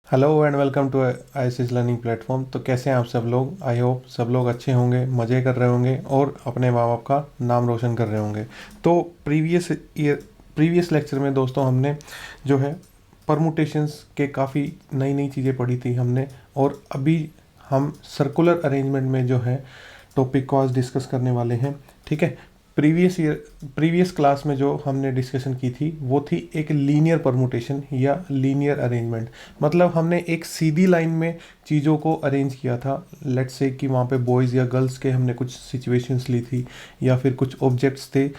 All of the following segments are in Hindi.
Hello and welcome to ISS learning platform. तो कैसे हैं आप सब लोग? आई होप सब लोग अच्छे होंगे, मज़े कर रहे होंगे और अपने माँ बाप का नाम रोशन कर रहे होंगे। तो प्रीवियस लेक्चर में दोस्तों हमने जो है परमुटेशंस के काफ़ी नई नई चीज़ें पढ़ी थी हमने। और अभी हम सर्कुलर अरेंजमेंट में जो है टॉपिक को आज डिस्कस करने वाले हैं। ठीक है। प्रीवियस क्लास में जो हमने डिस्कशन की थी वो थी एक लीनियर परमुटेशन या लीनियर अरेंजमेंट। मतलब हमने एक सीधी लाइन में चीज़ों को अरेंज किया था। लेट्स से कि वहाँ पे बॉयज़ या गर्ल्स के हमने कुछ सिचुएशंस ली थी, या फिर कुछ ऑब्जेक्ट्स थे,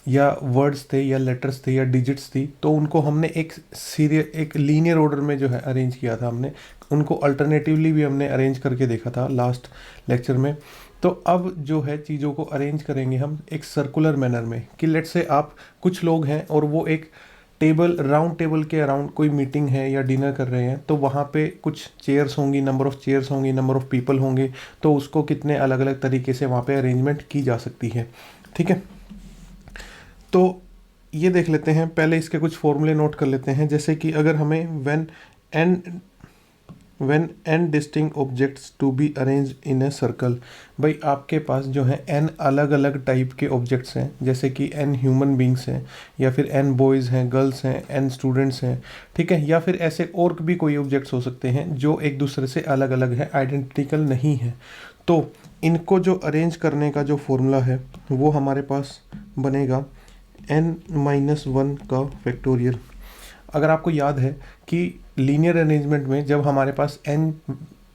या वर्ड्स थे, या लेटर्स थे, या डिजिट्स थी। तो उनको हमने एक लीनियर ऑर्डर में जो है अरेंज किया था हमने। उनको अल्टरनेटिवली भी हमने अरेंज करके देखा था लास्ट लेक्चर में। तो अब जो है चीज़ों को अरेंज करेंगे हम एक सर्कुलर मैनर में। कि लेट्स से आप कुछ लोग हैं और वो एक राउंड टेबल के अराउंड कोई मीटिंग है या डिनर कर रहे हैं। तो वहाँ पे कुछ चेयर्स होंगी, नंबर ऑफ़ चेयर्स होंगी, नंबर ऑफ़ पीपल होंगे। तो उसको कितने अलग अलग तरीके से वहाँ पे अरेंजमेंट की जा सकती है। ठीक है। तो ये देख लेते हैं, पहले इसके कुछ फॉर्मूले नोट कर लेते हैं। जैसे कि अगर हमें n n distinct objects to be arrange in a circle. भाई आपके पास जो है एन अलग अलग टाइप के ऑब्जेक्ट्स हैं, जैसे कि एन ह्यूमन बींग्स हैं, या फिर एन बॉयज़ हैं, गर्ल्स हैं, एन स्टूडेंट्स हैं। ठीक है। या फिर ऐसे और भी कोई ऑब्जेक्ट्स हो सकते हैं जो एक दूसरे से अलग अलग है, आइडेंटिकल नहीं है। तो इनको जो अरेंज करने का जो फॉर्मूला है वो हमारे पास बनेगा n-1 का फैक्टोरियल। अगर आपको याद है कि लीनियर अरेंजमेंट में जब हमारे पास n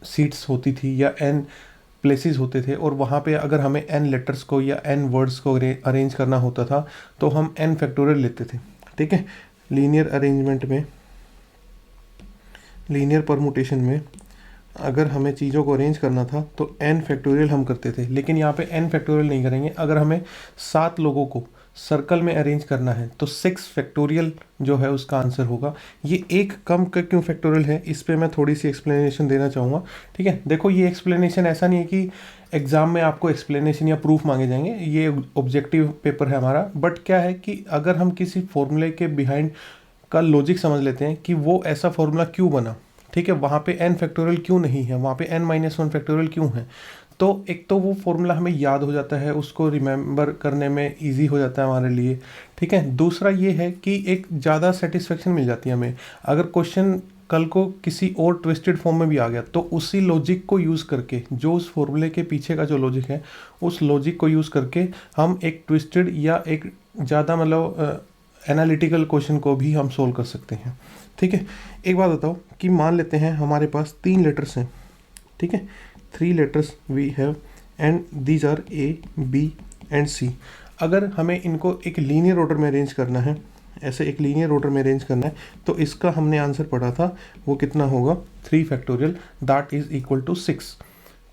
सीट्स होती थी या n प्लेसेस होते थे, और वहाँ पे अगर हमें n लेटर्स को या n वर्ड्स को अरेंज करना होता था तो हम n फैक्टोरियल लेते थे। ठीक है। लीनियर अरेंजमेंट में, लीनियर परमुटेशन में अगर हमें चीज़ों को अरेंज करना था तो n फैक्टोरियल हम करते थे। लेकिन यहाँ पे n फैक्टोरियल नहीं करेंगे। अगर हमें 7 लोगों को सर्कल में अरेंज करना है तो 6 फैक्टोरियल जो है उसका आंसर होगा। ये एक कम का क्यों फैक्टोरियल है, इस पे मैं थोड़ी सी एक्सप्लेनेशन देना चाहूँगा। ठीक है। देखो, ये एक्सप्लेनेशन ऐसा नहीं है कि एग्ज़ाम में आपको एक्सप्लेनेशन या प्रूफ मांगे जाएंगे, ये ऑब्जेक्टिव पेपर है हमारा। बट क्या है कि अगर हम किसी फॉर्मूले के बिहाइंड का लॉजिक समझ लेते हैं कि वो ऐसा फॉर्मूला क्यों बना, ठीक है, वहाँ पे n फैक्टोरियल क्यों नहीं है, वहाँ पे n-1 फैक्टोरियल क्यों है, तो एक तो वो फॉर्मूला हमें याद हो जाता है, उसको रिमेंबर करने में इजी हो जाता है हमारे लिए। ठीक है। दूसरा ये है कि एक ज़्यादा सेटिस्फेक्शन मिल जाती है हमें। अगर क्वेश्चन कल को किसी और ट्विस्टेड फॉर्म में भी आ गया तो उसी लॉजिक को यूज़ करके, जो उस फॉर्मूले के पीछे का जो लॉजिक है, उस लॉजिक को यूज़ करके हम एक ट्विस्टेड या एक ज़्यादा मतलब एनालिटिकल क्वेश्चन को भी हम सोल्व कर सकते हैं। ठीक है। एक बात बताओ कि मान लेते हैं हमारे पास 3 लेटर्स हैं। ठीक है। 3 letters we have and these are A, B and C. अगर हमें इनको एक लीनियर ऑर्डर में अरेंज करना है, ऐसे एक लीनियर ऑर्डर में अरेंज करना है, तो इसका हमने आंसर पढ़ा था, वो कितना होगा, 3 factorial, that is equal to 6।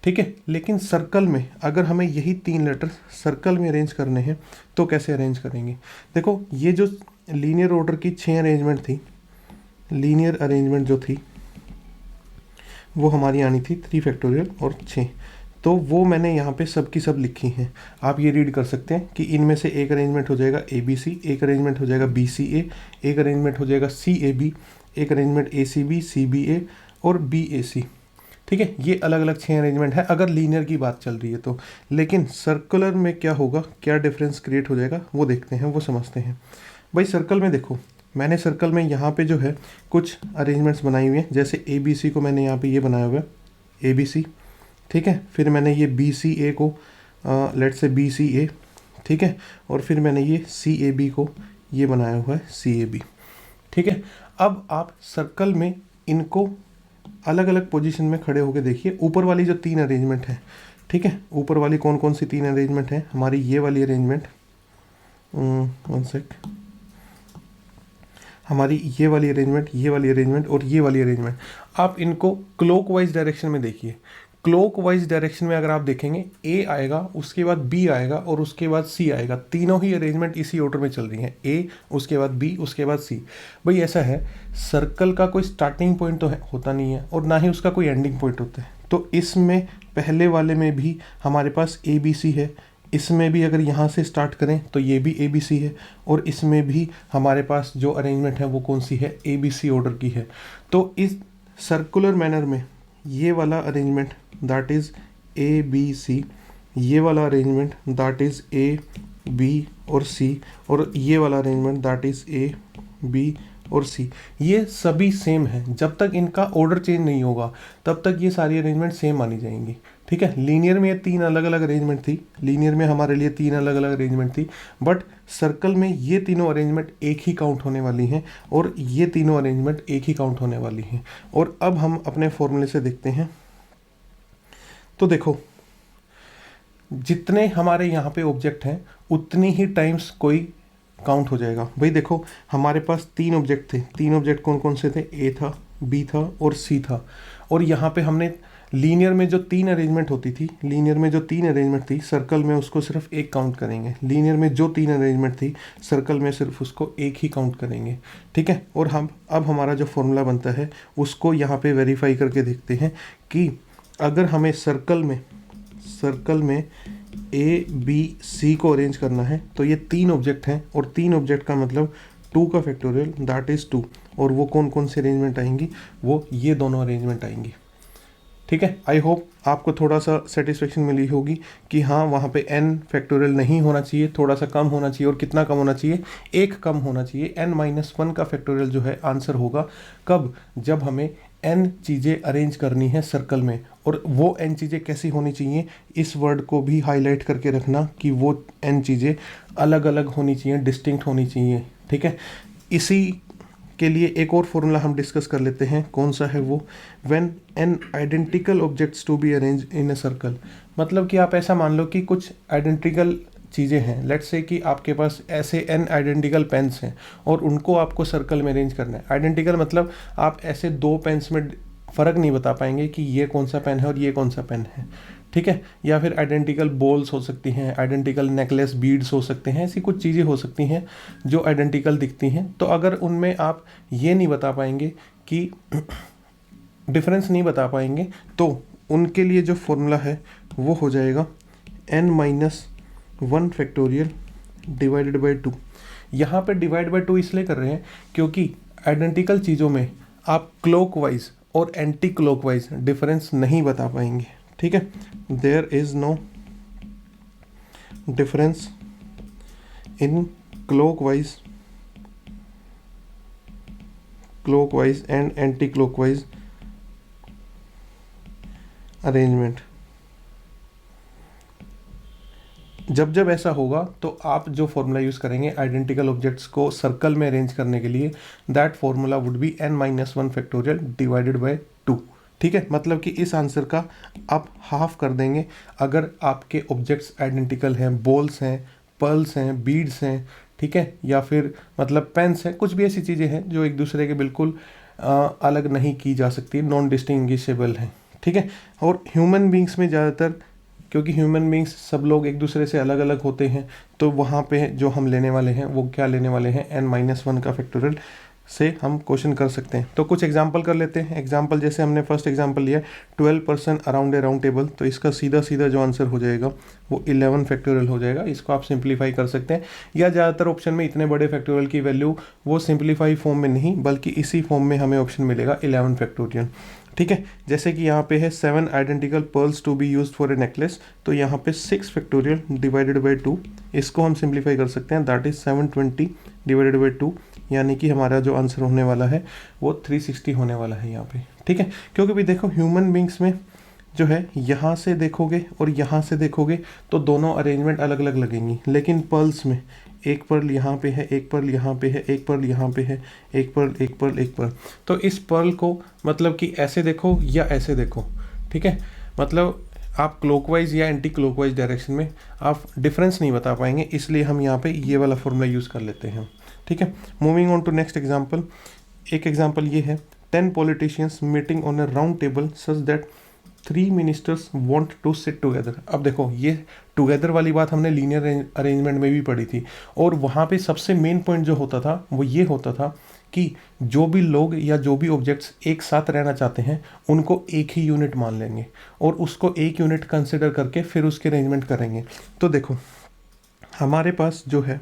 ठीक है। लेकिन सर्कल में अगर हमें यही 3 लेटर सर्कल में अरेंज करने हैं तो कैसे अरेंज करेंगे? देखो, ये जो लीनियर ऑर्डर की 6 अरेंजमेंट थी, लीनियर अरेंजमेंट जो थी वो हमारी आनी थी 3 फैक्टोरियल और 6। तो वो मैंने यहाँ पे सब की सब लिखी हैं। आप ये रीड कर सकते हैं कि इनमें से एक अरेंजमेंट हो जाएगा ए बी सी, एक अरेंजमेंट हो जाएगा बी सी ए, एक अरेंजमेंट हो जाएगा सी ए बी, एक अरेंजमेंट ए सी बी, सी बी ए और बी ए सी। ठीक है। ये अलग अलग 6 अरेंजमेंट है अगर लीनियर की बात चल रही है तो। लेकिन सर्कुलर में क्या होगा, क्या डिफरेंस क्रिएट हो जाएगा, वो देखते हैं, वो समझते हैं। भाई सर्कल में देखो, मैंने सर्कल में यहाँ पे जो है कुछ अरेंजमेंट्स बनाई हुई हैं। जैसे ए बी सी को मैंने यहाँ पे ये बनाया हुआ है, ए बी सी। ठीक है। फिर मैंने ये बी सी ए को लेट से बी सी ए। ठीक है। और फिर मैंने ये सी ए बी को ये बनाया हुआ है सी ए बी। ठीक है। अब आप सर्कल में इनको अलग अलग पोजीशन में खड़े होकर देखिए। ऊपर वाली जो 3 अरेंजमेंट है, ठीक है, ऊपर वाली कौन कौन सी 3 अरेंजमेंट है, हमारी ये वाली अरेंजमेंट, वन सेक, हमारी ये वाली अरेंजमेंट, ये वाली अरेंजमेंट और ये वाली अरेंजमेंट। आप इनको क्लॉकवाइज डायरेक्शन में देखिए। क्लॉकवाइज डायरेक्शन में अगर आप देखेंगे, ए आएगा, उसके बाद बी आएगा और उसके बाद सी आएगा। तीनों ही अरेंजमेंट इसी ऑर्डर में चल रही हैं, ए, उसके बाद बी, उसके बाद सी। भाई ऐसा है, सर्कल का कोई स्टार्टिंग पॉइंट तो होता नहीं है और ना ही उसका कोई एंडिंग पॉइंट होता है। तो इसमें पहले वाले में भी हमारे पास ए बी सी है, इसमें भी अगर यहाँ से स्टार्ट करें तो ये भी ए बी सी है, और इसमें भी हमारे पास जो अरेंजमेंट है वो कौन सी है, ए बी सी ऑर्डर की है। तो इस सर्कुलर मैनर में ये वाला arrangement that is A B C, ये वाला arrangement that is A B और सी, और ये वाला arrangement that is A B और सी, ये सभी सेम है। जब तक इनका ऑर्डर चेंज नहीं होगा तब तक ये सारी अरेंजमेंट सेम मानी जाएंगी। ठीक है, लीनियर में ये 3 अलग अलग अरेंजमेंट थी, लीनियर में हमारे लिए 3 अलग अलग अरेंजमेंट थी, बट सर्कल में ये तीनों अरेंजमेंट एक ही काउंट होने वाली हैं और ये तीनों अरेंजमेंट एक ही काउंट होने वाली हैं। और अब हम अपने फॉर्मूले से देखते हैं। तो देखो, जितने हमारे यहाँ पे ऑब्जेक्ट हैं उतनी ही टाइम्स कोई काउंट हो जाएगा। भाई देखो, हमारे पास 3 ऑब्जेक्ट थे, 3 ऑब्जेक्ट कौन कौन से थे, ए था, बी था और सी था। और यहाँ पे हमने लीनियर में जो 3 अरेंजमेंट होती थी, लीनियर में जो 3 अरेंजमेंट थी, सर्कल में उसको सिर्फ एक काउंट करेंगे। लीनियर में जो 3 अरेंजमेंट थी, सर्कल में सिर्फ उसको एक ही काउंट करेंगे। ठीक है, और हम अब हमारा जो फॉर्मूला बनता है उसको यहाँ पे वेरीफाई करके देखते हैं कि अगर हमें सर्कल में ए बी सी को अरेंज करना है तो ये 3 ऑब्जेक्ट हैं, और 3 ऑब्जेक्ट का मतलब 2 का फैक्टोरियल दैट इज़ 2। और वो कौन कौन से अरेंजमेंट आएंगी, वो ये दोनों अरेंजमेंट आएंगी। ठीक है, आई होप आपको थोड़ा सा सेटिस्फेक्शन मिली होगी कि हाँ, वहाँ पे n फैक्टोरियल नहीं होना चाहिए, थोड़ा सा कम होना चाहिए। और कितना कम होना चाहिए, 1 कम होना चाहिए। n-1 का फैक्टोरियल जो है आंसर होगा कब, जब हमें n चीज़ें अरेंज करनी है सर्कल में। और वो n चीज़ें कैसी होनी चाहिए, इस वर्ड को भी हाईलाइट करके रखना कि वो n चीज़ें अलग अलग होनी चाहिए, डिस्टिंक्ट होनी चाहिए। ठीक है, इसी के लिए एक और फॉर्मूला हम डिस्कस कर लेते हैं। कौन सा है वो, when n identical objects to be arrange in a circle. मतलब कि आप ऐसा मान लो कि कुछ आइडेंटिकल चीज़ें हैं, लेट्स से कि आपके पास ऐसे n आइडेंटिकल पेन्स हैं और उनको आपको सर्कल में अरेंज करना है। आइडेंटिकल मतलब आप ऐसे 2 पेन्स में फ़र्क नहीं बता पाएंगे कि ये कौन सा पेन है और ये कौन सा पेन है। ठीक है, या फिर आइडेंटिकल बॉल्स हो सकती हैं, आइडेंटिकल नेकलेस बीड्स हो सकते हैं, ऐसी कुछ चीज़ें हो सकती हैं जो आइडेंटिकल दिखती हैं। तो अगर उनमें आप ये नहीं बता पाएंगे कि डिफरेंस नहीं बता पाएंगे, तो उनके लिए जो फॉर्मूला है वो हो जाएगा n-1 फैक्टोरियल डिवाइडेड बाई 2। यहाँ पे डिवाइड बाई 2 इसलिए कर रहे हैं क्योंकि आइडेंटिकल चीज़ों में आप क्लॉकवाइज और एंटी क्लॉकवाइज डिफरेंस नहीं बता पाएंगे। ठीक है, there is no difference in clockwise and anti clockwise arrangement. जब ऐसा होगा तो आप जो फॉर्मूला यूज़ करेंगे आइडेंटिकल ऑब्जेक्ट्स को सर्कल में अरेंज करने के लिए, that formula would be n-1 factorial divided by 2। ठीक है, मतलब कि इस आंसर का आप हाफ कर देंगे अगर आपके ऑब्जेक्ट्स आइडेंटिकल हैं, बॉल्स हैं, पर्ल्स हैं, बीड्स हैं। ठीक है, या फिर मतलब पेन्स हैं, कुछ भी ऐसी चीज़ें हैं जो एक दूसरे के बिल्कुल अलग नहीं की जा सकती, नॉन डिस्टिंग्विशेबल हैं। ठीक है, और ह्यूमन बींग्स में ज़्यादातर, क्योंकि ह्यूमन बींग्स सब लोग एक दूसरे से अलग अलग होते हैं, तो वहाँ पे जो हम लेने वाले हैं वो क्या लेने वाले हैं, n-1 का फैक्टोरियल से हम क्वेश्चन कर सकते हैं। तो कुछ एग्जांपल कर लेते हैं। एग्जांपल जैसे हमने फर्स्ट एग्जांपल लिया 12 person around a round table, तो इसका सीधा सीधा जो आंसर हो जाएगा वो 11 फैक्टोरियल हो जाएगा। इसको आप सिंप्लीफाई कर सकते हैं, या ज़्यादातर ऑप्शन में इतने बड़े फैक्टोरियल की वैल्यू वो सिंप्लीफाई फॉर्म में नहीं बल्कि इसी फॉर्म में हमें ऑप्शन मिलेगा 11 फैक्टोरियल। ठीक है, जैसे कि यहाँ पे है 7 identical pearls to be used for a necklace, तो यहाँ पे 6 फैक्टोरियल डिवाइडेड बाई 2, इसको हम सिंप्लीफाई कर सकते हैं, दैट इज 720 डिवाइडेड बाई 2, यानी कि हमारा जो आंसर होने वाला है वो 360 होने वाला है यहाँ पे। ठीक है, क्योंकि भी देखो ह्यूमन बींग्स में जो है यहाँ से देखोगे और यहाँ से देखोगे तो दोनों अरेंजमेंट अलग अलग लगेंगी, लेकिन पर्ल्स में एक पर्ल यहाँ पे है, एक पर्ल यहाँ पे है, एक पर्ल यहाँ पे है, एक पर्ल, एक पर्ल, एक पर्ल। तो इस पर्ल को मतलब कि ऐसे देखो या ऐसे देखो। ठीक है, मतलब आप क्लॉकवाइज या एंटी क्लॉकवाइज डायरेक्शन में आप डिफरेंस नहीं बता पाएंगे, इसलिए हम यहाँ पे ये वाला फॉर्मूला यूज़ कर लेते हैं। ठीक है, moving on to next example. एक एग्जांपल ये है 10 politicians meeting on a round table such that 3 ministers want to sit together. अब देखो, ये टुगेदर वाली बात हमने लीनियर अरेंजमेंट में भी पढ़ी थी, और वहाँ पे सबसे मेन पॉइंट जो होता था वो ये होता था कि जो भी लोग या जो भी ऑब्जेक्ट्स एक साथ रहना चाहते हैं उनको एक ही यूनिट मान लेंगे और उसको एक यूनिट कंसिडर करके फिर उसके अरेंजमेंट करेंगे। तो देखो, हमारे पास जो है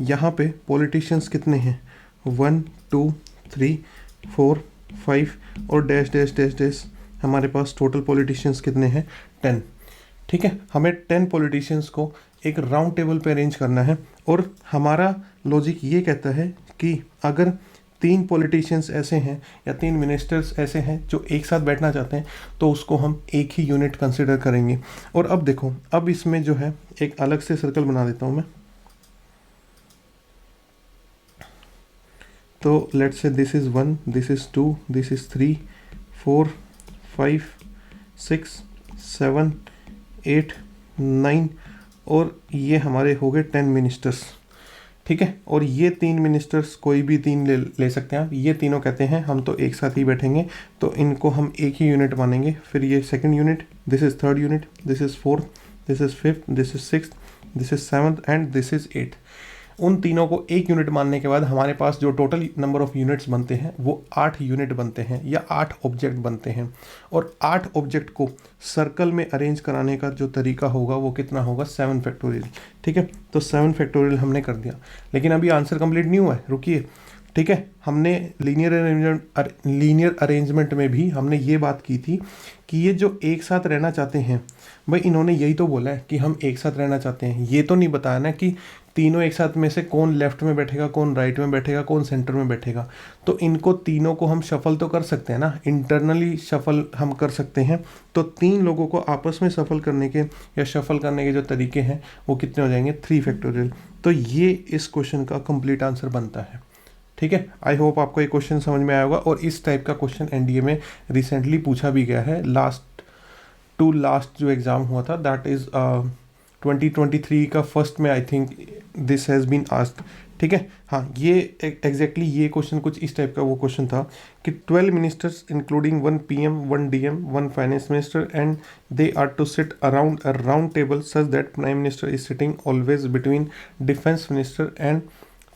यहाँ पे पॉलिटिशियंस कितने हैं, 1 2 3 4 5 और डैश डैश डैश डैश, हमारे पास टोटल पॉलिटिशियंस कितने हैं, 10। ठीक है, हमें 10 पॉलिटिशियंस को एक राउंड टेबल पे अरेंज करना है, और हमारा लॉजिक ये कहता है कि अगर 3 पॉलिटिशियंस ऐसे हैं या 3 मिनिस्टर्स ऐसे हैं जो एक साथ बैठना चाहते हैं, तो उसको हम एक ही यूनिट कंसिडर करेंगे। और अब देखो, अब इसमें जो है एक अलग से सर्कल बना देता हूँ मैं। तो let's say this is 1, this is 2, this is 3, 4, 5, 6, 7, 8, 9, और ये हमारे हो गए 10 मिनिस्टर्स। ठीक है, और ये 3 मिनिस्टर्स कोई भी 3 ले सकते हैं आप। ये तीनों कहते हैं हम तो एक साथ ही बैठेंगे, तो इनको हम एक ही यूनिट मानेंगे। फिर ये second unit, this is third unit, this is fourth, this is fifth, this is sixth, this is seventh and this is eighth. उन तीनों को एक यूनिट मानने के बाद हमारे पास जो टोटल नंबर ऑफ यूनिट्स बनते हैं वो 8 यूनिट बनते हैं या 8 ऑब्जेक्ट बनते हैं। और 8 ऑब्जेक्ट को सर्कल में अरेंज कराने का जो तरीका होगा वो कितना होगा, 7 फैक्टोरियल। ठीक है, तो 7 फैक्टोरियल हमने कर दिया, लेकिन अभी आंसर कंप्लीट नहीं हुआ है, रुकिए। ठीक है, हमने लीनियर अरेंजमेंट में भी हमने ये बात की थी कि ये जो एक साथ रहना चाहते हैं, भाई इन्होंने यही तो बोला है कि हम एक साथ रहना चाहते हैं। ये तो नहीं बताया ना कि तीनों एक साथ में से कौन लेफ्ट में बैठेगा, कौन राइट में बैठेगा, कौन सेंटर में बैठेगा। तो इनको तीनों को हम शफल तो कर सकते हैं ना, इंटरनली शफल हम कर सकते हैं। तो 3 लोगों को आपस में शफल करने के या शफल करने के जो तरीके हैं वो कितने हो जाएंगे, 3 फैक्टोरियल। तो ये इस क्वेश्चन का कंप्लीट आंसर बनता है। ठीक है, आई होप आपको ये क्वेश्चन समझ में आया होगा। और इस टाइप का क्वेश्चन एनडीए में रिसेंटली पूछा भी गया है। लास्ट जो एग्ज़ाम हुआ था, दैट इज़ 2023 का फर्स्ट में, I think this has been asked. ठीक है, हाँ, ये एग्जैक्टली ये क्वेश्चन कुछ इस टाइप का वो क्वेश्चन था कि 12 ministers including 1 PM, 1 DM, 1 finance minister and they are to sit around a round table such that prime minister is sitting always between defence minister and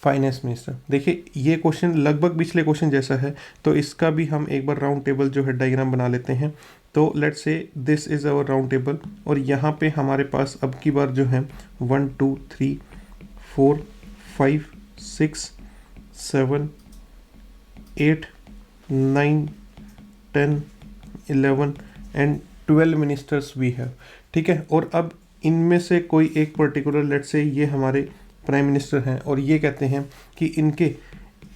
finance minister. देखिए, ये क्वेश्चन लगभग पिछले क्वेश्चन जैसा है, तो इसका भी हम एक बार राउंड टेबल जो है डायग्राम बना लेते हैं। तो let's say this is our round table, और यहाँ पे हमारे पास अब की बार जो है 1 2 3 4 5 6 7 8 9 10 11 एंड 12 मिनिस्टर्स वी हैव। ठीक है, और अब इनमें से कोई एक पर्टिकुलर, लेट्स से ये हमारे प्राइम मिनिस्टर हैं, और ये कहते हैं कि इनके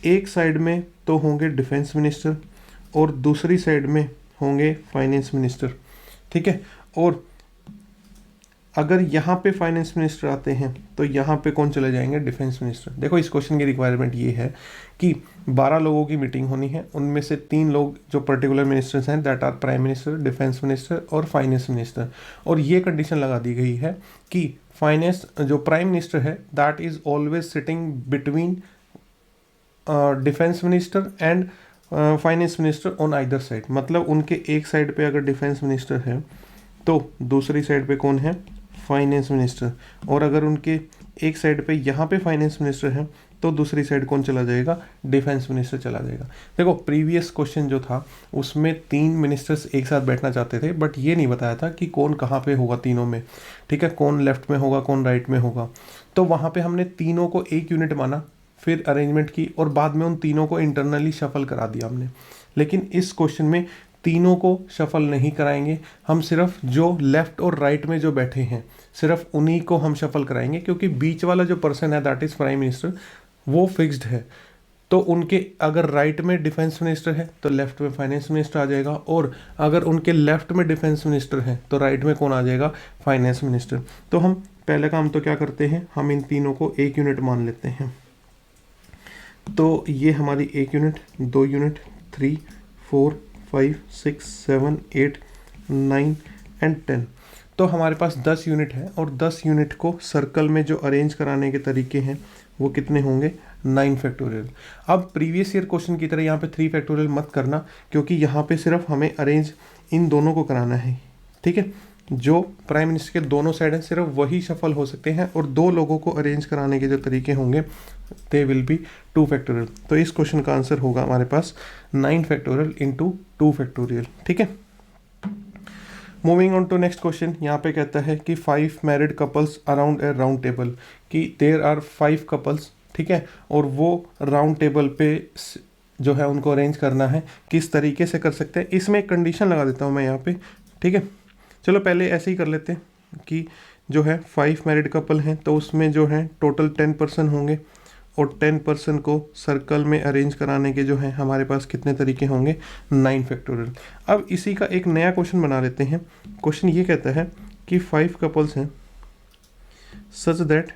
एक साइड में तो होंगे डिफेंस मिनिस्टर और दूसरी साइड में होंगे फाइनेंस मिनिस्टर। ठीक है, और अगर यहाँ पे फाइनेंस मिनिस्टर आते हैं तो यहाँ पे कौन चले जाएंगे, डिफेंस मिनिस्टर। देखो, इस क्वेश्चन की रिक्वायरमेंट ये है कि 12 लोगों की मीटिंग होनी है, उनमें से 3 लोग जो पर्टिकुलर मिनिस्टर्स हैं, that are prime minister, defence minister और फाइनेंस मिनिस्टर। और ये कंडीशन लगा दी गई है कि फाइनेंस जो प्राइम मिनिस्टर है, that is always sitting between defence minister and finance minister on either side. मतलब उनके एक साइड पे अगर डिफेंस मिनिस्टर है तो दूसरी साइड पे कौन है, फाइनेंस मिनिस्टर। और अगर उनके एक साइड पे यहाँ पे फाइनेंस मिनिस्टर है तो दूसरी साइड कौन चला जाएगा, डिफेंस मिनिस्टर चला जाएगा। देखो, प्रीवियस क्वेश्चन जो था उसमें 3 मिनिस्टर्स एक साथ बैठना चाहते थे, बट ये नहीं बताया था कि कौन कहाँ पे होगा तीनों में। ठीक है, कौन लेफ्ट में होगा, कौन राइट में होगा। तो वहाँ पे हमने तीनों को एक यूनिट माना, फिर अरेंजमेंट की, और बाद में उन तीनों को इंटरनली शफल करा दिया हमने। लेकिन इस क्वेश्चन में तीनों को शफल नहीं कराएंगे, हम सिर्फ जो लेफ्ट और राइट में जो बैठे हैं सिर्फ उन्हीं को हम शफल कराएंगे, क्योंकि बीच वाला जो पर्सन है, दैट इज़ प्राइम मिनिस्टर, वो फिक्स्ड है। तो उनके अगर राइट में डिफेंस मिनिस्टर है तो लेफ्ट में फाइनेंस मिनिस्टर आ जाएगा, और अगर उनके लेफ्ट में डिफेंस मिनिस्टर है तो राइट में कौन आ जाएगा, फाइनेंस मिनिस्टर। तो हम पहले काम तो क्या करते हैं, हम इन तीनों को एक यूनिट मान लेते हैं। तो ये हमारी एक यूनिट, 2 यूनिट, 3 4 5 6 7 8 9 एंड 10। तो हमारे पास 10 यूनिट है, और 10 यूनिट को सर्कल में जो अरेंज कराने के तरीके हैं वो कितने होंगे, 9 फैक्टोरियल। अब प्रीवियस ईयर क्वेश्चन की तरह यहाँ पे 3 फैक्टोरियल मत करना, क्योंकि यहाँ पे सिर्फ हमें अरेंज इन दोनों को कराना है। ठीक है, जो प्राइम मिनिस्टर के दोनों साइड हैं सिर्फ वही सफल हो सकते हैं, और 2 लोगों को अरेंज कराने के जो तरीके होंगे दे विल बी 2 फैक्टोरियल। तो इस क्वेश्चन का आंसर होगा हमारे पास 9 फैक्टोरियल इंटू 2 फैक्टोरियल। ठीक है, moving on to next question. यहाँ पे कहता है कि 5 married couples around a round table, कि देयर आर 5 कपल्स। ठीक है, और वो राउंड टेबल पे जो है उनको अरेंज करना है, किस तरीके से कर सकते हैं। इसमें एक कंडीशन लगा देता हूँ मैं यहाँ पे, ठीक है। चलो पहले ऐसे ही कर लेते हैं कि जो है 5 मैरिड कपल हैं तो उसमें जो है टोटल 10 पर्सन होंगे, और 10 पर्सन को सर्कल में अरेंज कराने के जो है हमारे पास कितने तरीके होंगे, 9 फैक्टोरियल। अब इसी का एक नया क्वेश्चन बना लेते हैं। क्वेश्चन ये कहता है कि 5 कपल्स हैं such that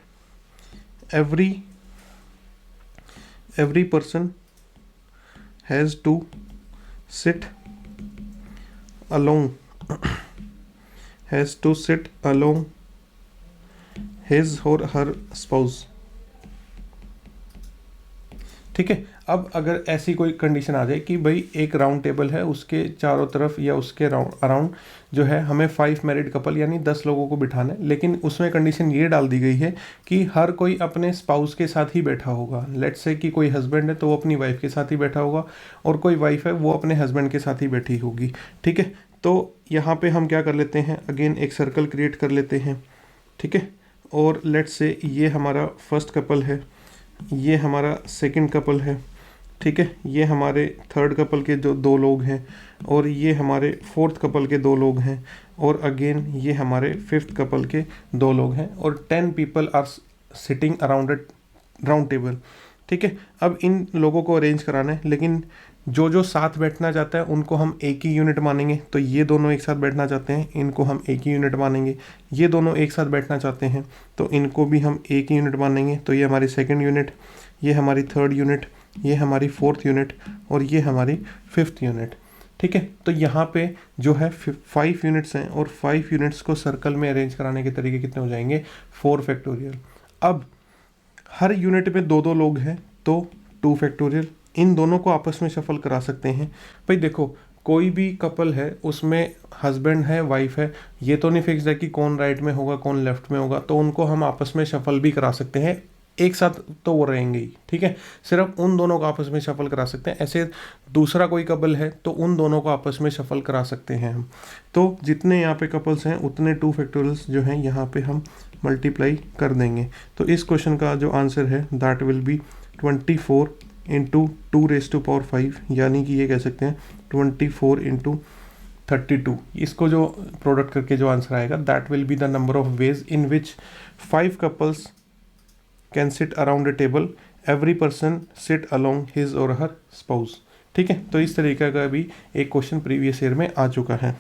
every person has to sit along his or her spouse, ठीक है। अब अगर ऐसी कोई कंडीशन आ जाए कि भाई एक राउंड टेबल है, उसके चारों तरफ या उसके अराउंड जो है हमें 5 मैरिड कपल यानी 10 लोगों को बिठाना है, लेकिन उसमें कंडीशन ये डाल दी गई है कि हर कोई अपने स्पाउस के साथ ही बैठा होगा। लेट्स से कि कोई हस्बैंड है तो वो अपनी वाइफ के साथ ही बैठा होगा, और कोई वाइफ है वो अपने हस्बैंड के साथ ही बैठी होगी, ठीक है। तो यहाँ पे हम क्या कर लेते हैं, अगेन एक सर्कल क्रिएट कर लेते हैं, ठीक है। और लेट्स से ये हमारा फर्स्ट कपल है, ये हमारा सेकंड कपल है, ठीक है। ये हमारे थर्ड कपल के जो 2 लोग हैं, और ये हमारे फोर्थ कपल के 2 लोग हैं, और अगेन ये हमारे फिफ्थ कपल के 2 लोग हैं, और 10 people are sitting around a round table, ठीक है। अब इन लोगों को अरेंज कराना है, लेकिन जो साथ बैठना चाहता है उनको हम एक ही यूनिट मानेंगे। तो ये दोनों एक साथ बैठना चाहते हैं, इनको हम एक ही यूनिट मानेंगे। ये दोनों एक साथ बैठना चाहते हैं तो इनको भी हम एक ही यूनिट मानेंगे। तो ये हमारी सेकंड यूनिट, ये हमारी थर्ड यूनिट, ये हमारी फोर्थ यूनिट, और ये हमारी फिफ्थ यूनिट, ठीक है। तो यहाँ पे जो है 5 यूनिट्स हैं, और 5 यूनिट्स को सर्कल में अरेंज कराने के तरीके कितने हो जाएंगे, 4 फैक्टोरियल। अब हर यूनिट में 2-2 लोग हैं तो 2 फैक्टोरियल। इन दोनों को आपस में शफल करा सकते हैं। भाई देखो, कोई भी कपल है उसमें हस्बैंड है, वाइफ है, ये तो नहीं फिक्स है कि कौन राइट में होगा कौन लेफ्ट में होगा, तो उनको हम आपस में शफल भी करा सकते हैं। एक साथ तो वो रहेंगे ही, ठीक है। सिर्फ उन दोनों को आपस में शफल करा सकते हैं। ऐसे दूसरा कोई कपल है तो उन दोनों को आपस में शफल करा सकते हैं हम। तो जितने यहाँ पे कपल्स हैं उतने 2 फैक्टोरियल्स जो हैं यहाँ पे हम मल्टीप्लाई कर देंगे। तो इस क्वेश्चन का जो आंसर है दैट विल बी 24 इंटू 2⁵, यानी कि ये कह सकते हैं 24 इंटू 32। इसको जो प्रोडक्ट करके जो आंसर आएगा that will be the number of ways in which 5 couples can sit around a table, every person sit along his और हर स्पाउस, ठीक है। तो इस तरीके का भी एक क्वेश्चन प्रीवियस ईयर में आ चुका है।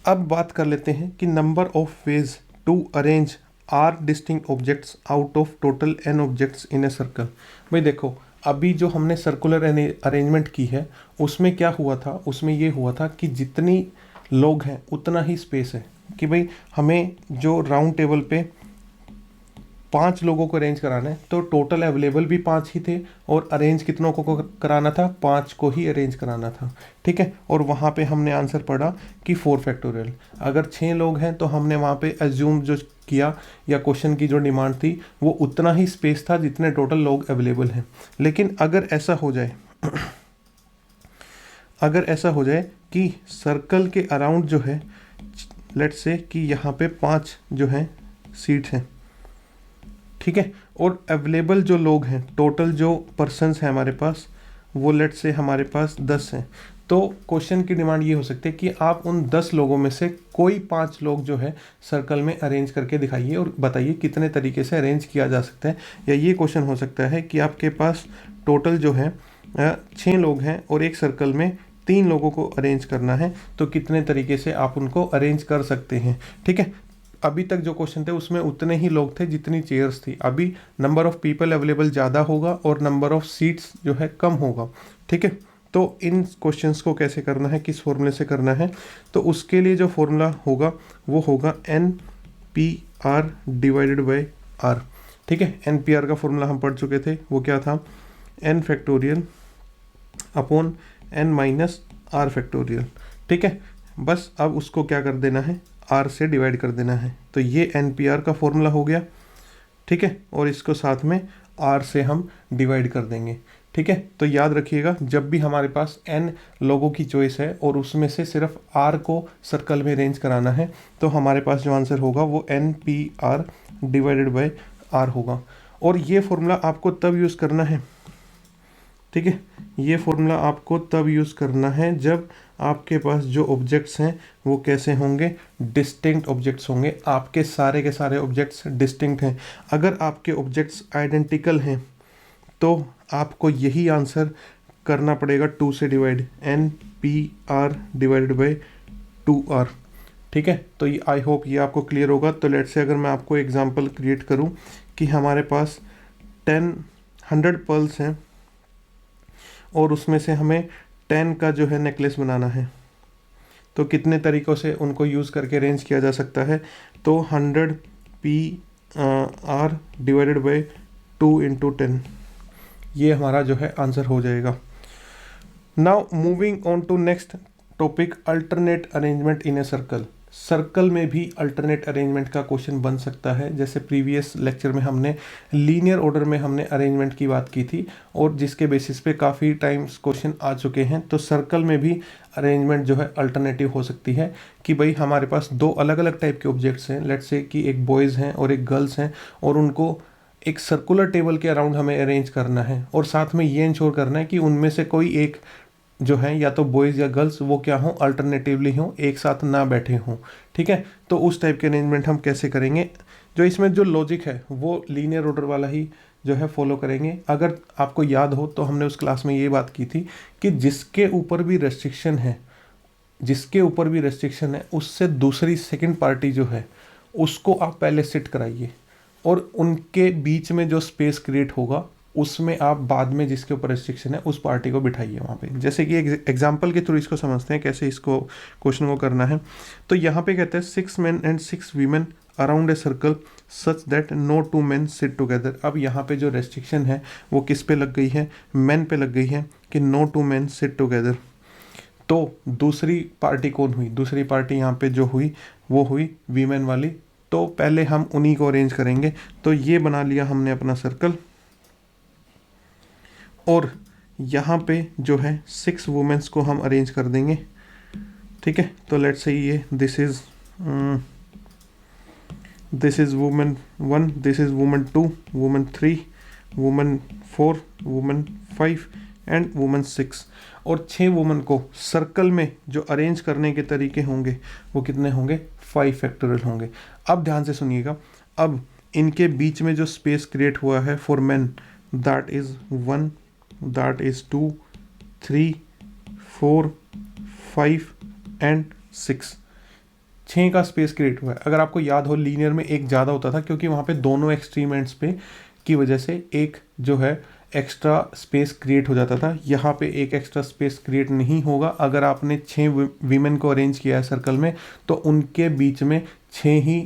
अब बात कर लेते हैं कि number of ways to arrange r distinct objects out of total n objects in a circle. भाई देखो, अभी जो हमने सर्कुलर अरेंजमेंट की है उसमें क्या हुआ था, उसमें ये हुआ था कि जितनी लोग हैं उतना ही स्पेस है, कि भाई हमें जो राउंड टेबल पे 5 लोगों को अरेंज कराना है तो टोटल अवेलेबल भी 5 ही थे, और अरेंज कितनों को कराना था, 5 को ही अरेंज कराना था, ठीक है। और वहाँ पे हमने आंसर पढ़ा कि 4 फैक्टोरियल। अगर 6 लोग हैं तो हमने वहाँ पे एज्यूम जो किया, या क्वेश्चन की जो डिमांड थी वो उतना ही स्पेस था जितने टोटल लोग अवेलेबल हैं। लेकिन अगर ऐसा हो जाए कि सर्कल के अराउंड जो है, लेट्स से कि यहाँ पे 5 जो हैं सीट्स हैं, ठीक है, और अवेलेबल जो लोग हैं, टोटल जो पर्सन्स हैं हमारे पास, वो लेट्स से हमारे पास 10 हैं। तो क्वेश्चन की डिमांड ये हो सकती है कि आप उन 10 लोगों में से कोई 5 लोग जो है सर्कल में अरेंज करके दिखाइए और बताइए कितने तरीके से अरेंज किया जा सकता है। या ये क्वेश्चन हो सकता है कि आपके पास टोटल जो है 6 लोग हैं और एक सर्कल में 3 लोगों को अरेंज करना है, तो कितने तरीके से आप उनको अरेंज कर सकते हैं, ठीक है। अभी तक जो क्वेश्चन थे उसमें उतने ही लोग थे जितनी चेयर्स थी। अभी नंबर ऑफ पीपल अवेलेबल ज़्यादा होगा और नंबर ऑफ सीट्स जो है कम होगा, ठीक है। तो इन क्वेश्चंस को कैसे करना है, किस फॉर्मूले से करना है, तो उसके लिए जो फॉर्मूला होगा वो होगा NPR डिवाइडेड बाय R, ठीक है। NPR का फॉर्मूला हम पढ़ चुके थे, वो क्या था, n factorial upon n minus R factorial, ठीक है। बस अब उसको क्या कर देना है, R से डिवाइड कर देना है। तो ये NPR का फॉर्मूला हो गया, ठीक है, और इसको साथ में R से हम डिवाइड कर देंगे, ठीक है। तो याद रखिएगा, जब भी हमारे पास n लोगों की चॉइस है और उसमें से सिर्फ R को सर्कल में अरेंज कराना है, तो हमारे पास जो आंसर होगा वो NPR डिवाइडेड बाय R होगा। और ये फॉर्मूला आपको तब यूज़ करना है ठीक है, ये फॉर्मूला आपको तब यूज़ करना है जब आपके पास जो ऑब्जेक्ट्स हैं वो कैसे होंगे, डिस्टिंक्ट ऑब्जेक्ट्स होंगे, आपके सारे के सारे ऑब्जेक्ट्स डिस्टिंक्ट हैं। अगर आपके ऑब्जेक्ट्स आइडेंटिकल हैं तो आपको यही आंसर करना पड़ेगा 2 से divide, n P r divided by 2r। ठीक है, तो ये आई होप ये आपको क्लियर होगा। तो लेट्स से अगर मैं आपको एग्जांपल क्रिएट करूं कि हमारे पास 100 पर्ल्स हैं और उसमें से हमें 10 का जो है नेकलेस बनाना है, तो कितने तरीक़ों से उनको यूज़ करके अरेंज किया जा सकता है। तो 100 P r divided by 2 into 10, ये हमारा जो है आंसर हो जाएगा। Now moving on to next topic, alternate arrangement in a circle. Circle में भी अल्टरनेट अरेंजमेंट का क्वेश्चन बन सकता है। जैसे प्रीवियस लेक्चर में हमने लीनियर ऑर्डर में हमने अरेंजमेंट की बात की थी और जिसके बेसिस पे काफ़ी टाइम्स क्वेश्चन आ चुके हैं। तो सर्कल में भी अरेंजमेंट जो है अल्टरनेटिव हो सकती है कि भाई हमारे पास दो अलग अलग टाइप के ऑब्जेक्ट्स हैं, लेट्स से कि एक बॉयज़ हैं और एक गर्ल्स हैं, और उनको एक सर्कुलर टेबल के अराउंड हमें अरेंज करना है और साथ में ये इंश्योर करना है कि उनमें से कोई एक जो है या तो बॉयज़ या गर्ल्स वो क्या हों, अल्टरनेटिवली हों, एक साथ ना बैठे हों। ठीक है, तो उस टाइप के अरेंजमेंट हम कैसे करेंगे, जो इसमें जो लॉजिक है वो लीनियर ऑर्डर वाला ही जो है फॉलो करेंगे। अगर आपको याद हो तो हमने उस क्लास में ये बात की थी कि जिसके ऊपर भी रेस्ट्रिक्शन है, जिसके ऊपर भी रेस्ट्रिक्शन है उससे दूसरी सेकंड पार्टी जो है उसको आप पहले सिट कराइए और उनके बीच में जो स्पेस क्रिएट होगा उसमें आप बाद में जिसके ऊपर रेस्ट्रिक्शन है उस पार्टी को बिठाइए वहाँ पे। जैसे कि एग्जांपल के थ्रू इसको समझते हैं कैसे इसको क्वेश्चन को करना है। तो यहाँ पे कहते हैं 6 men and 6 women around a circle such that no 2 men sit together. अब यहाँ पे जो रेस्ट्रिक्शन है वो किस पे लग गई है, मैन पे लग गई है कि नो 2 men सिट टुगेदर। तो दूसरी पार्टी कौन हुई, दूसरी पार्टी यहाँ पे जो हुई वो हुई वीमेन वाली। तो पहले हम उन्हीं को अरेंज करेंगे। तो ये बना लिया हमने अपना सर्कल और यहाँ पे जो है 6 वुमेन्स को हम अरेंज कर देंगे। ठीक है, तो लेट्स से ये this is women 1, this is women 2, women 3, women 4, women 5 and women 6। और 6 वुमेन को सर्कल में जो अरेंज करने के तरीके होंगे वो कितने होंगे, 5 फैक्टोरियल होंगे। अब ध्यान से सुनिएगा, अब इनके बीच में जो स्पेस क्रिएट हुआ है for man, that is 1, that is 2, 3, 4, 5 and 6। 6 का स्पेस क्रिएट हुआ है। अगर आपको याद हो लीनियर में एक ज़्यादा होता था क्योंकि वहाँ पे दोनों एक्सट्रीम एंड्स पे की वजह से एक जो है एक्स्ट्रा स्पेस क्रिएट हो जाता था। यहाँ पे एक एक्स्ट्रा स्पेस क्रिएट नहीं होगा। अगर आपने 6 वीमेन को अरेंज किया है सर्कल में तो उनके बीच में 6 ही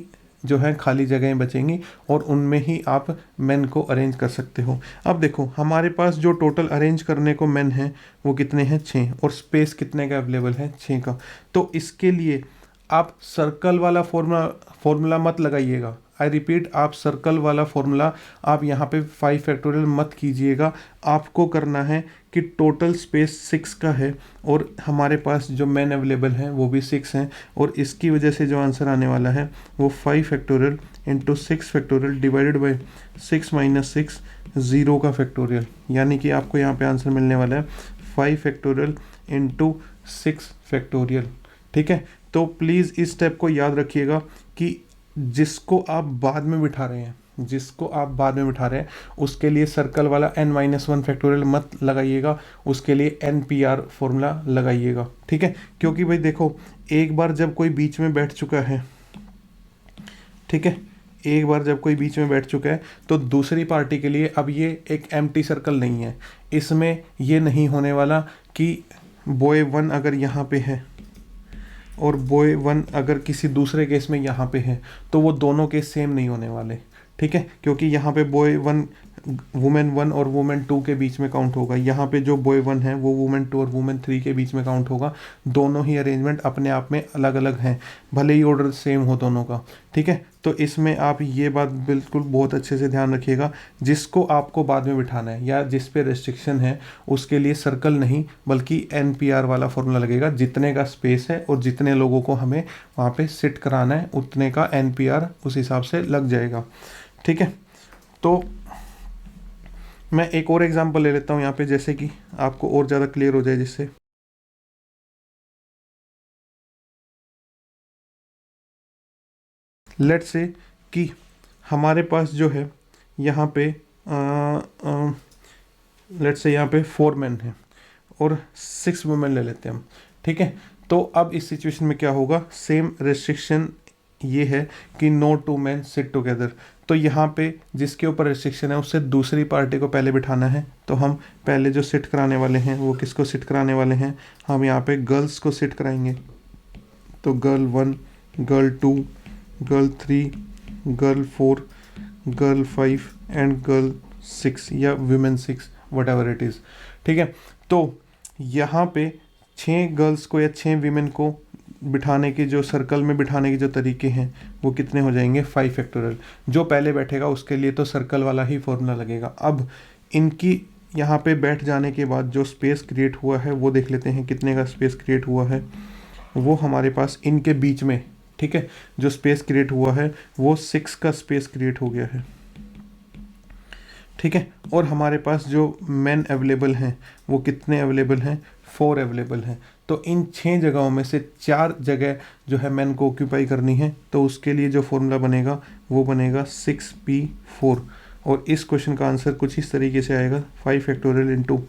जो है खाली जगहें बचेंगी और उनमें ही आप मेन को अरेंज कर सकते हो। अब देखो हमारे पास जो टोटल अरेंज करने को मेन है वो कितने हैं, 6, और स्पेस कितने का अवेलेबल है, 6 का। तो इसके लिए आप सर्कल वाला फॉर्मूला मत लगाइएगा। आई रिपीट, आप सर्कल वाला फॉर्मूला आप यहाँ पे 5 फैक्टोरियल मत कीजिएगा। आपको करना है कि टोटल स्पेस 6 का है और हमारे पास जो मेन अवेलेबल हैं वो भी 6 हैं, और इसकी वजह से जो आंसर आने वाला है वो 5 factorial into 6 factorial divided by 6 minus 6, 0 का फैक्टोरियल। यानी कि आपको यहाँ पे आंसर मिलने वाला है 5 फैक्टोरियल इंटू 6 फैक्टोरियल। ठीक है, तो प्लीज़ इस स्टेप को याद रखिएगा कि जिसको आप बाद में बिठा रहे हैं, जिसको आप बाद में बिठा रहे हैं उसके लिए सर्कल वाला n-1 फैक्टोरियल मत लगाइएगा, उसके लिए NPR फॉर्मूला लगाइएगा। ठीक है, क्योंकि भाई देखो एक बार जब कोई बीच में बैठ चुका है, ठीक है, एक बार जब कोई बीच में बैठ चुका है तो दूसरी पार्टी के लिए अब ये एक एम्प्टी सर्कल नहीं है। इसमें ये नहीं होने वाला कि बॉय 1 अगर यहाँ पे है और बॉय 1 अगर किसी दूसरे केस में यहाँ पे है तो वो दोनों केस सेम नहीं होने वाले। ठीक है, क्योंकि यहाँ पे बॉय 1 वुमेन 1 और वुमेन 2 के बीच में काउंट होगा, यहाँ पे जो बॉय 1 है वो वुमेन 2 और वुमेन 3 के बीच में काउंट होगा। दोनों ही अरेंजमेंट अपने आप में अलग अलग हैं, भले ही ऑर्डर सेम हो दोनों का। ठीक है, तो इसमें आप ये बात बिल्कुल बहुत अच्छे से ध्यान रखिएगा, जिसको आपको बाद में बिठाना है या जिस पे रेस्ट्रिक्शन है उसके लिए सर्कल नहीं बल्कि NPR वाला फॉर्मूला लगेगा। जितने का स्पेस है और जितने लोगों को हमें वहाँ पे सिट कराना है उतने का NPR उस हिसाब से लग जाएगा। ठीक है, तो मैं एक और एग्जांपल ले लेता हूँ यहाँ पे, जैसे कि आपको और ज़्यादा क्लियर हो जाए जिससे। लेट्स से कि हमारे पास जो है यहाँ पे लेट्स से यहाँ पे 4 मैन हैं और 6 वुमेन ले लेते हैं हम, ठीक है। तो अब इस सिचुएशन में क्या होगा, सेम रेस्ट्रिक्शन ये है कि नो 2 मैन सिट टुगेदर। तो यहाँ पे जिसके ऊपर रेस्ट्रिक्शन है उससे दूसरी पार्टी को पहले बिठाना है, तो हम पहले जो सिट कराने वाले हैं वो किसको सिट कराने वाले हैं, हम यहाँ पे गर्ल्स को सिट कराएंगे। तो girl 1, girl 2, girl 3, girl 4, girl 5 and girl 6 या women 6, what ever it is, ठीक है। तो यहाँ पे 6 गर्ल्स को या 6 वीमेन को बिठाने के जो सर्कल में बिठाने के जो तरीके हैं वो कितने हो जाएंगे, 5 फैक्टोरियल। जो पहले बैठेगा उसके लिए तो सर्कल वाला ही फॉर्मूला लगेगा। अब इनकी यहाँ पे बैठ जाने के बाद जो स्पेस क्रिएट हुआ है वो देख लेते हैं कितने का स्पेस क्रिएट हुआ है। वो हमारे पास इनके बीच में, ठीक है, जो स्पेस क्रिएट हुआ है वो 6 का स्पेस क्रिएट हो गया है, ठीक है। और हमारे पास जो मेन अवेलेबल हैं वो कितने अवेलेबल हैं, 4 अवेलेबल हैं। तो इन 6 जगहों में से 4 जगह जो है मेन को ऑक्यूपाई करनी है, तो उसके लिए जो फॉर्मूला बनेगा वो बनेगा 6p4। और इस क्वेश्चन का आंसर कुछ इस तरीके से आएगा, 5 factorial into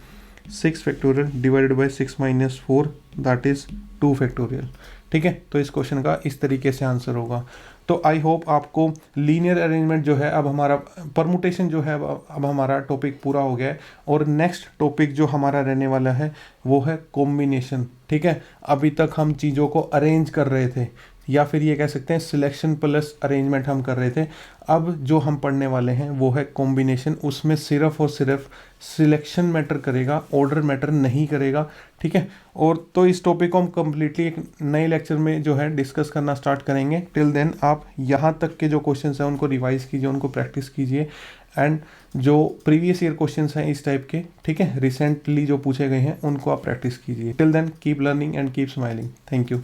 6 factorial divided by 6 minus 4 that is 2 factorial, ठीक है। तो इस क्वेश्चन का इस तरीके से आंसर होगा। तो आई होप आपको लीनियर अरेंजमेंट जो है, अब हमारा परमुटेशन जो है अब हमारा टॉपिक पूरा हो गया है। और नेक्स्ट टॉपिक जो हमारा रहने वाला है वो है कॉम्बिनेशन, ठीक है। अभी तक हम चीज़ों को अरेंज कर रहे थे, या फिर ये कह सकते हैं सिलेक्शन प्लस अरेंजमेंट हम कर रहे थे। अब जो हम पढ़ने वाले हैं वो है कॉम्बिनेशन। उसमें सिर्फ और सिर्फ सिलेक्शन मैटर करेगा, ऑर्डर मैटर नहीं करेगा, ठीक है। और तो इस टॉपिक को हम कम्प्लीटली एक नए लेक्चर में जो है डिस्कस करना स्टार्ट करेंगे। टिल देन आप यहाँ तक के जो क्वेश्चंस हैं उनको रिवाइज कीजिए, उनको प्रैक्टिस कीजिए। एंड जो प्रीवियस ईयर क्वेश्चंस हैं इस टाइप के, ठीक है, रिसेंटली जो पूछे गए हैं उनको आप प्रैक्टिस कीजिए। Till then keep learning and keep smiling. Thank you.